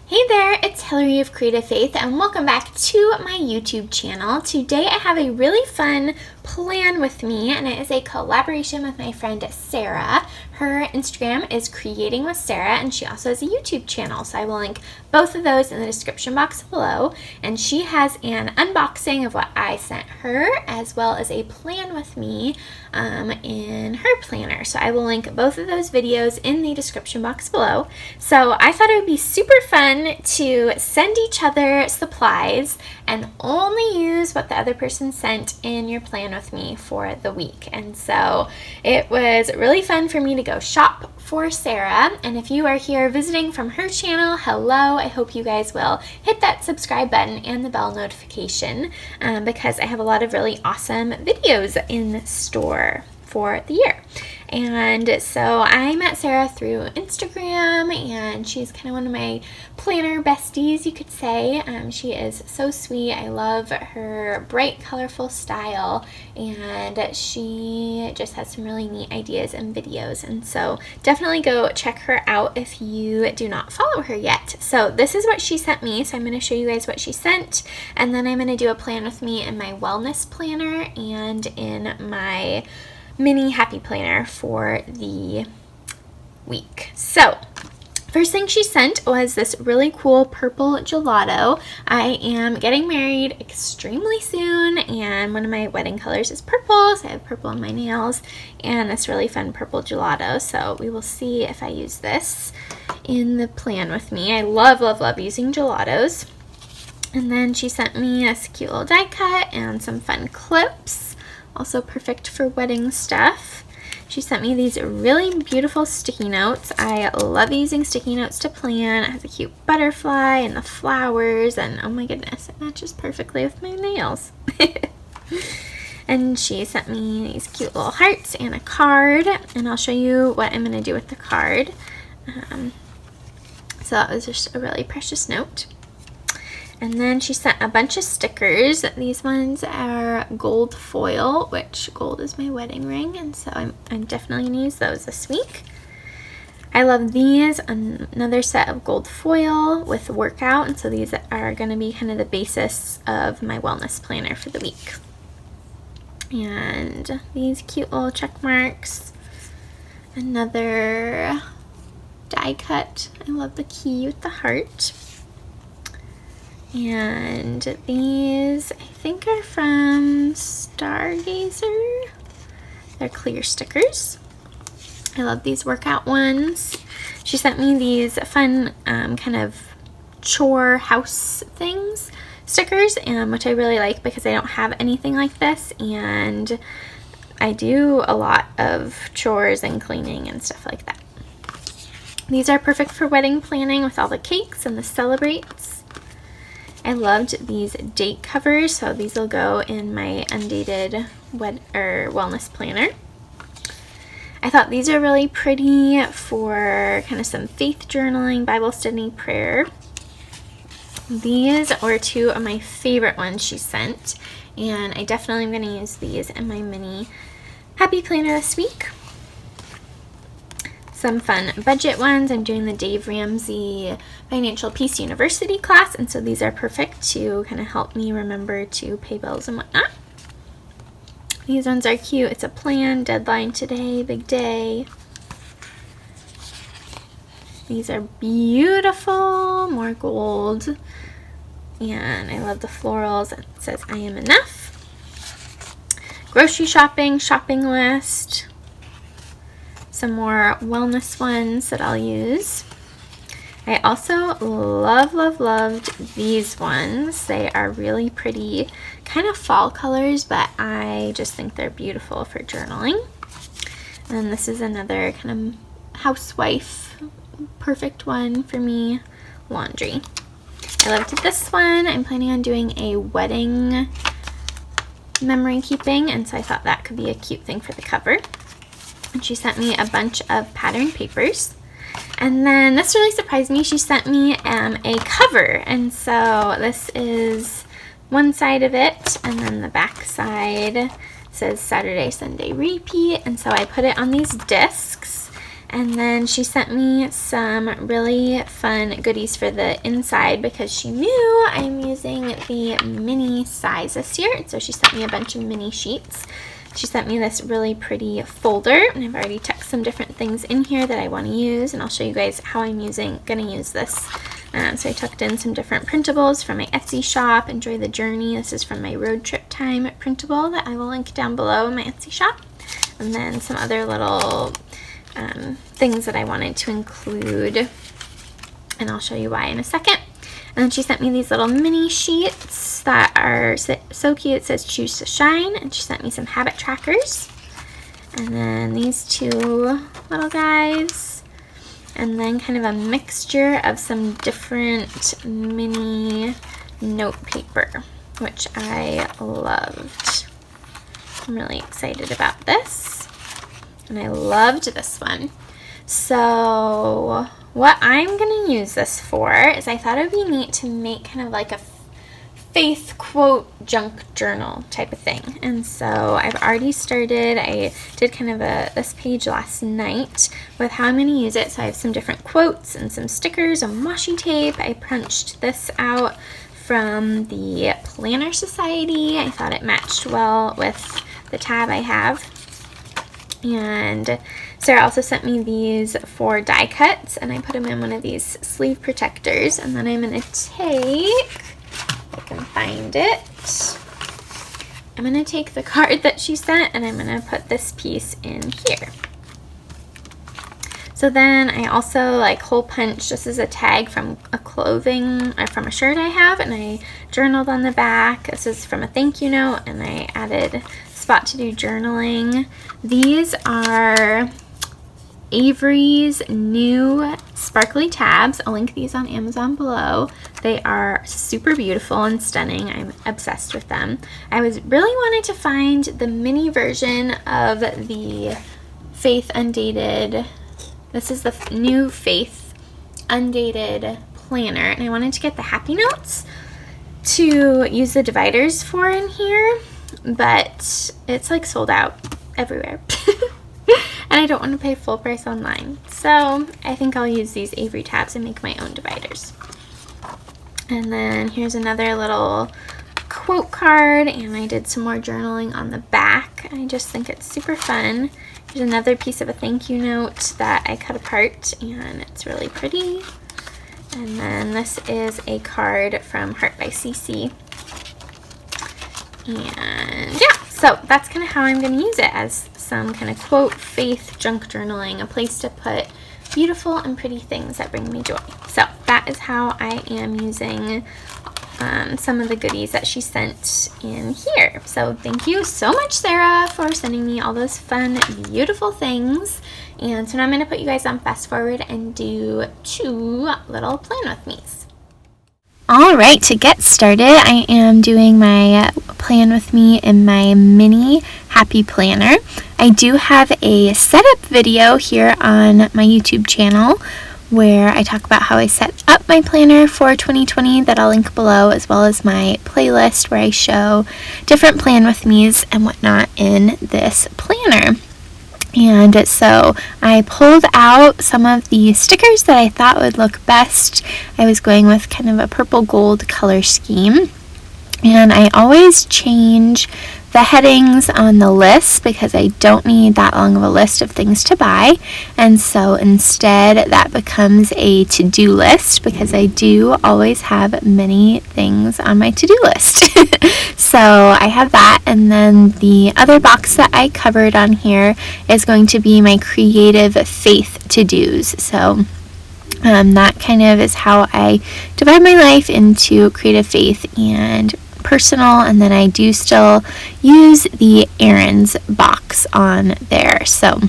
Hey there, it's Hillary of Creative Faith and welcome back to my YouTube channel. Today I have a really fun plan with me and it is a collaboration with my friend Sarah. Her Instagram is Creating with Sarah and she also has a YouTube channel, so I will link both of those in the description box below. And she has an unboxing of what I sent her as well as a plan with me in her planner. So I will link both of those videos in the description box below. So I thought it would be super fun to send each other supplies and only use what the other person sent in your plan with me for the week. And so it was really fun for me to go shop for Sarah. And if you are here visiting from her channel, hello. I hope you guys will hit that subscribe button and the bell notification because I have a lot of really awesome videos in store for the year. And so I met Sarah through Instagram and she's kind of one of my planner besties, you could say. She is so sweet. I love her bright, colorful style and she just has some really neat ideas and videos. And so definitely go check her out if you do not follow her yet. So this is what she sent me. So I'm going to show you guys what she sent and then I'm going to do a plan with me in my wellness planner and in my mini happy planner for the week. So first thing she sent was this really cool purple gelato. I am getting married extremely soon and one of my wedding colors is purple, so I have purple in my nails and this really fun purple gelato. So we will see if I use this in the plan with me. I love using gelatos. And then she sent me this cute little die cut and some fun clips. Also perfect for wedding stuff. She sent me these really beautiful sticky notes. I love using sticky notes to plan. It has a cute butterfly and the flowers and oh my goodness, it matches perfectly with my nails. And she sent me these cute little hearts and a card and I'll show you what I'm going to do with the card. So that was just a really precious note. And then she sent a bunch of stickers. These ones are gold foil, which gold is my wedding ring, and so I'm definitely going to use those this week. I love these. Another set of gold foil with workout, and so these are going to be kind of the basis of my wellness planner for the week. And these cute little check marks. Another die cut. I love the key with the heart. And these, I think, are from Stargazer. They're clear stickers. I love these workout ones. She sent me these fun kind of chore house things, stickers, which I really like because I don't have anything like this. And I do a lot of chores and cleaning and stuff like that. These are perfect for wedding planning with all the cakes and the celebrates. I loved these date covers, so these will go in my undated wellness planner. I thought these are really pretty for kind of some faith journaling, Bible study, prayer. These were two of my favorite ones she sent, and I definitely am going to use these in my mini happy planner this week. Some fun budget ones. I'm doing the Dave Ramsey Financial Peace University class, and so these are perfect to kind of help me remember to pay bills and whatnot. These ones are cute. It's a plan, deadline today, big day. These are beautiful, more gold, and I love the florals. It says I am enough. Grocery shopping, shopping list. Some more wellness ones that I'll use. I also loved these ones. They are really pretty, kind of fall colors, but I just think they're beautiful for journaling. And this is another kind of housewife, perfect one for me, laundry. I loved this one. I'm planning on doing a wedding memory keeping, and so I thought that could be a cute thing for the cover. And she sent me a bunch of pattern papers. And then this really surprised me. She sent me a cover. And so this is one side of it. And then the back side says Saturday, Sunday repeat. And so I put it on these discs. And then she sent me some really fun goodies for the inside because she knew I'm using the mini size this year. So she sent me a bunch of mini sheets. She sent me this really pretty folder, and I've already tucked some different things in here that I want to use, and I'll show you guys how I'm gonna use this. So I tucked in some different printables from my Etsy shop. Enjoy the journey. This is from my road trip time printable that I will link down below in my Etsy shop. And then some other little things that I wanted to include, and I'll show you why in a second. And then she sent me these little mini sheets that are so cute. It says choose to shine, and she sent me some habit trackers, and then these two little guys, and then kind of a mixture of some different mini note paper, which I loved. I'm really excited about this, and I loved this one. So what I'm going to use this for is I thought it would be neat to make kind of like a faith quote junk journal type of thing. And so I've already started. I did kind of this page last night with how I'm going to use it. So I have some different quotes and some stickers and washi tape. I punched this out from the Planner Society. I thought it matched well with the tab I have. And Sarah also sent me these for die cuts, and I put them in one of these sleeve protectors. And then I'm going to take, if I can find it, I'm going to take the card that she sent, and I'm going to put this piece in here. So then I also hole punched, this is a tag from a clothing, or from a shirt I have, and I journaled on the back. This is from a thank you note, and I added spot to do journaling. These are Avery's new sparkly tabs. I'll link these on Amazon below. They are super beautiful and stunning. I'm obsessed with them. I really wanted to find the mini version of the Faith Undated. This is the new Faith Undated planner, and I wanted to get the happy notes to use the dividers for in here, but it's sold out everywhere. And I don't want to pay full price online, so I think I'll use these Avery tabs and make my own dividers. And then here's another little quote card, and I did some more journaling on the back. I just think it's super fun. Here's another piece of a thank you note that I cut apart, and it's really pretty. And then this is a card from Heart by Cece. And yeah, so that's kind of how I'm going to use it, as some kind of quote faith junk journaling, a place to put beautiful and pretty things that bring me joy. So that is how I am using some of the goodies that she sent in here. So thank you so much, Sarah, for sending me all those fun, beautiful things. And so now I'm going to put you guys on fast forward and do 2 little plan with me's. All right, to get started, I am doing my plan with me in my mini happy planner. I do have a setup video here on my YouTube channel where I talk about how I set up my planner for 2020 that I'll link below, as well as my playlist where I show different plan with me's and whatnot in this planner. And so I pulled out some of the stickers that I thought would look best. I was going with kind of a purple gold color scheme. And I always change the headings on the list because I don't need that long of a list of things to buy. And so instead that becomes a to-do list because I do always have many things on my to-do list. So I have that, and then the other box that I covered on here is going to be my creative faith to-dos. So that kind of is how I divide my life into creative faith and personal, and then I do still use the errands box on there. So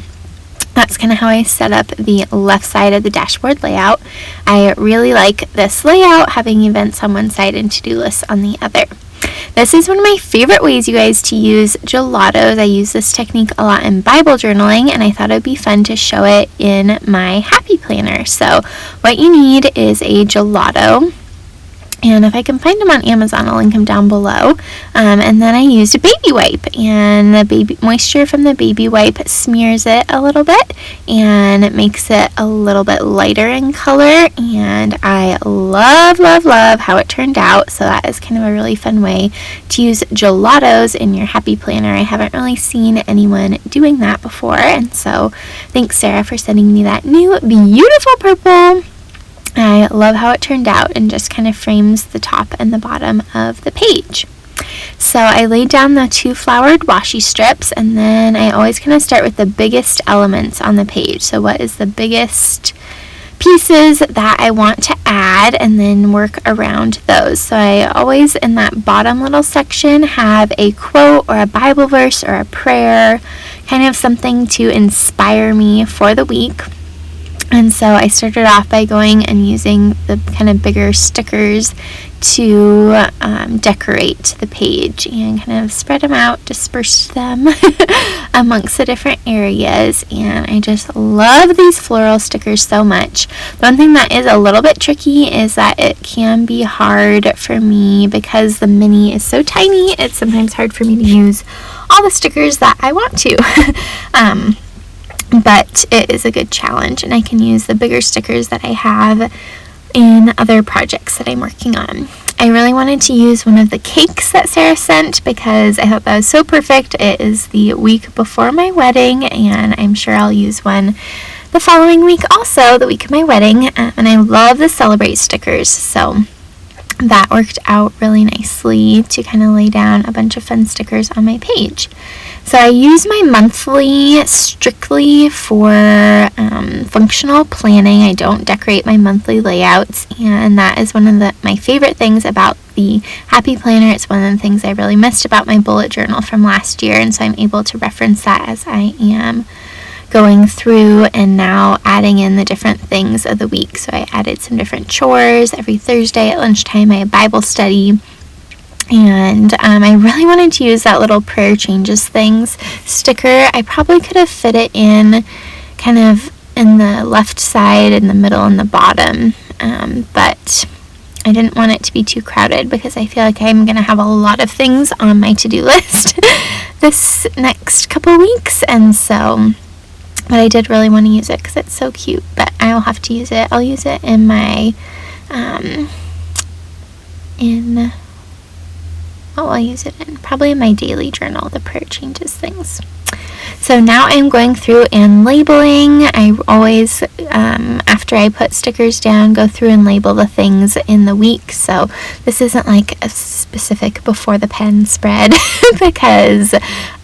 that's kind of how I set up the left side of the dashboard layout. I really like this layout, having events on one side and to-do lists on the other. This is one of my favorite ways, you guys, to use gelatos. I use this technique a lot in Bible journaling, and I thought it would be fun to show it in my happy planner. So what you need is a gelato. And if I can find them on Amazon, I'll link them down below. And then I used a baby wipe, and the baby moisture from the baby wipe smears it a little bit, and it makes it a little bit lighter in color. And I love, love, love how it turned out. So that is kind of a really fun way to use gelatos in your happy planner. I haven't really seen anyone doing that before, and so thanks, Sarah, for sending me that new beautiful purple. I love how it turned out and just kind of frames the top and the bottom of the page. So I laid down the 2 flowered washi strips, and then I always kind of start with the biggest elements on the page. So what is the biggest pieces that I want to add, and then work around those. So I always, in that bottom little section, have a quote or a Bible verse or a prayer, kind of something to inspire me for the week. And so I started off by going and using the kind of bigger stickers to decorate the page, and kind of spread them out, disperse them amongst the different areas. And I just love these floral stickers so much. The one thing that is a little bit tricky is that it can be hard for me because the mini is so tiny. It's sometimes hard for me to use all the stickers that I want to. But it is a good challenge, and I can use the bigger stickers that I have in other projects that I'm working on. I really wanted to use one of the cakes that Sarah sent because I thought that was so perfect. It is the week before my wedding, and I'm sure I'll use one the following week also, the week of my wedding. And I love the Celebrate stickers, so that worked out really nicely to kind of lay down a bunch of fun stickers on my page. So I use my monthly strictly for functional planning. I don't decorate my monthly layouts, and that is one of my favorite things about the Happy Planner. It's one of the things I really missed about my bullet journal from last year, and so I'm able to reference that as I am going through and now adding in the different things of the week. So I added some different chores. Every Thursday at lunchtime I have Bible study, and I really wanted to use that little prayer changes things sticker. I probably could have fit it in kind of in the left side, in the middle, and the bottom, but I didn't want it to be too crowded because I feel like I'm going to have a lot of things on my to-do list this next couple weeks, and so, but I did really want to use it because it's so cute. But I'll have to use it. I'll use it in my, I'll use it in probably in my daily journal, the prayer changes things. So now I'm going through and labeling. I always, after I put stickers down, go through and label the things in the week. So this isn't like a specific before the pen spread because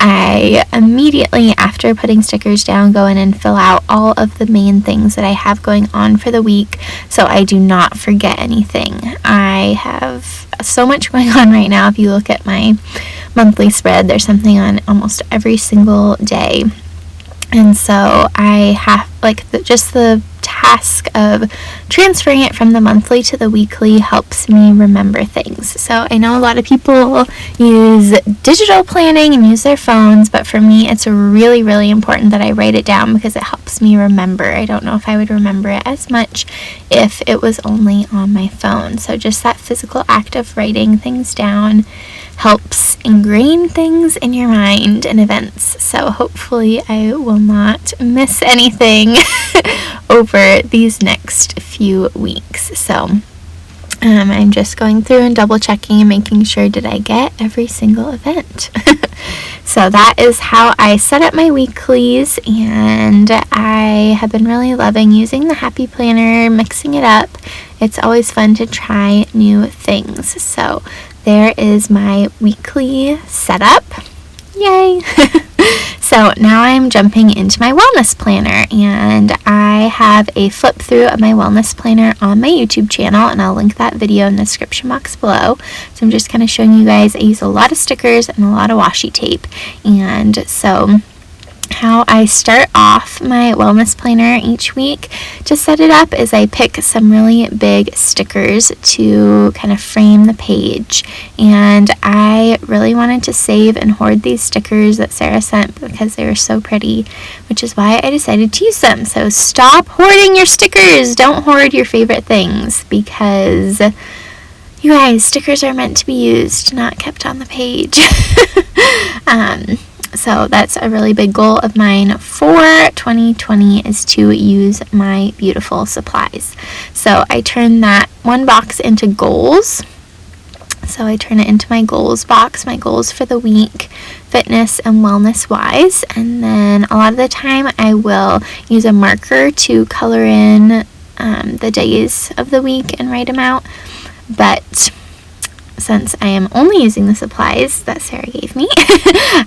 I immediately, after putting stickers down, go in and fill out all of the main things that I have going on for the week so I do not forget anything. I have so much going on right now. If you look at my monthly spread, there's something on almost every single day, and so I have just the task of transferring it from the monthly to the weekly helps me remember things. So I know a lot of people use digital planning and use their phones, but for me it's really, really important that I write it down because it helps me remember. I don't know if I would remember it as much if it was only on my phone. So just that physical act of writing things down helps ingrain things in your mind and events. So hopefully I will not miss anything over these next few weeks. So I'm just going through and double checking and making sure, did I get every single event? So that is how I set up my weeklies, and I have been really loving using the Happy Planner, mixing it up. It's always fun to try new things. So there is my weekly setup. Yay! So now I'm jumping into my wellness planner, and I have a flip through of my wellness planner on my YouTube channel, and I'll link that video in the description box below. So I'm just kind of showing you guys, I use a lot of stickers and a lot of washi tape, and so how I start off my wellness planner each week to set it up is I pick some really big stickers to kind of frame the page, and I really wanted to save and hoard these stickers that Sarah sent because they were so pretty, which is why I decided to use them. So stop hoarding your stickers. Don't hoard your favorite things because You guys, stickers are meant to be used, not kept on the page. So that's a really big goal of mine for 2020 is to use my beautiful supplies. So I turn that one box into goals. So I turn it into my goals box, my goals for the week, fitness and wellness wise. And then a lot of the time I will use a marker to color in the days of the week and write them out. But since I am only using the supplies that Sarah gave me,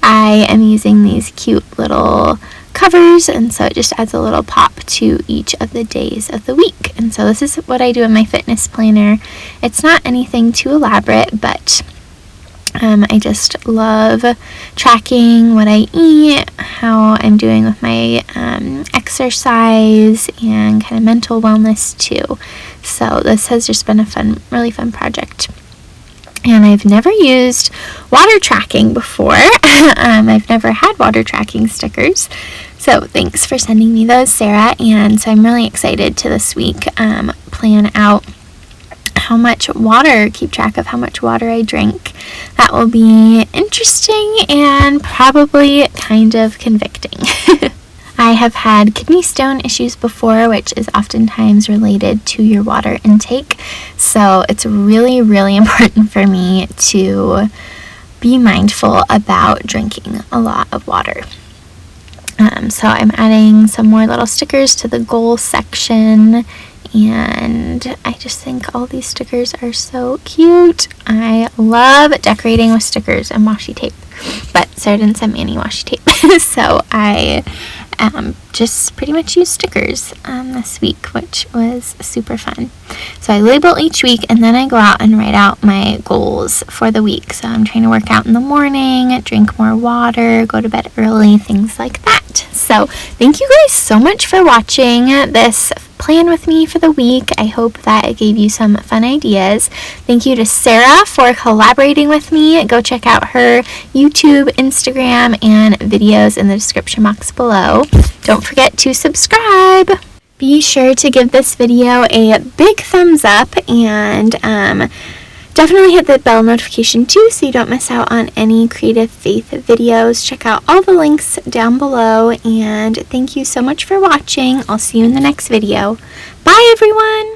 I am using these cute little covers, and so it just adds a little pop to each of the days of the week. And so this is what I do in my fitness planner. It's not anything too elaborate, but I just love tracking what I eat, how I'm doing with my exercise, and kind of mental wellness too. So this has just been a really fun project. And I've never used water tracking before. I've never had water tracking stickers. So thanks for sending me those, Sarah. And so I'm really excited to this week plan out keep track of how much water I drink. That will be interesting and probably kind of convicting. I have had kidney stone issues before, which is oftentimes related to your water intake. So it's really, really important for me to be mindful about drinking a lot of water. So I'm adding some more little stickers to the goal section, and I just think all these stickers are so cute. I love decorating with stickers and washi tape, but Sarah didn't send me any washi tape, so I just pretty much use stickers this week, which was super fun. So I label each week, and then I go out and write out my goals for the week. So I'm trying to work out in the morning, drink more water, go to bed early, things like that. So thank you guys so much for watching this plan with me for the week. I hope that it gave you some fun ideas. Thank you to Sarah for collaborating with me. Go check out her YouTube, Instagram, and videos in the description box below. Don't forget to subscribe. Be sure to give this video a big thumbs up, and definitely hit the bell notification too so you don't miss out on any Creative Faith videos. Check out all the links down below, and thank you so much for watching. I'll see you in the next video. Bye everyone!